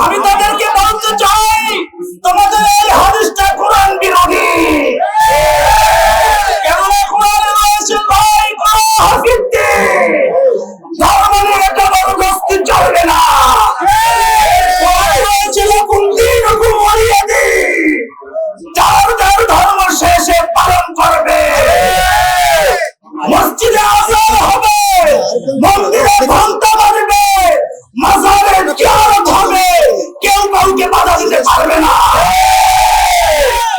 আমি তাদেরকে বলতে চাই তোমাদের এই হাদিসটা কোরআন বিরোধী। কেননা কোরআনে রয়েছে ভাই করো হাফিজকে, ধর্ম নিয়ে জবরদস্তি চলবে না। কোরআনে রয়েছে লাকুম দীনুকুম ওয়ালিয়া দীন, যার যার ধর্ম শেষে পালন করবে। মসজিদে আযান হবে, মন্দিরে ঘন্টা বাজবে, মাজারে জিয়ারত হবে, কেউ কাউকে বাধা দিতে পারবে না।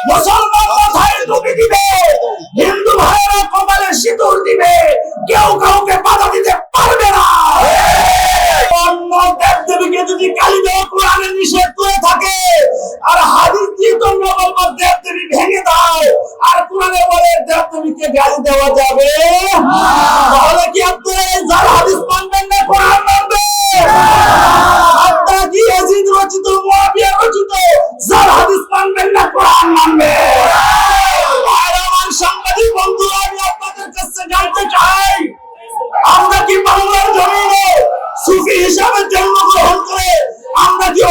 মুসলমান মাথায় টুপি দিবে, হিন্দু ভাইয়েরা কপালে সিঁদুর দিবে, কেউ কাউকে বাধা দিতে পারবে না। অন্য দেবদেবীকে যদি গালি দেওয়া কোরআনে নিষেধ করে থাকে, আর হাদিস দিয়ে তোমরা বলবো দেবদেবী ভেঙে দাও, আর কোরআনে বলে দেবদেবীকে গালি দেওয়া যাবে, তাহলে কি আপনারা যার হাদিস মানবেন না কোরআন মানবেন? আপনারা কি ইয়াজিদ রচিত মুআবিয়া রচিত যার হাদিস মানবেন না কোরআন মানবেন? আমার সাংবাদিক বন্ধুরা, আমি আপনাদের কাছে জানতে চাই, আমরা কি বাংলার জমিনে সুফি হিসাবে জন্মগ্রহণ করে আমরা কি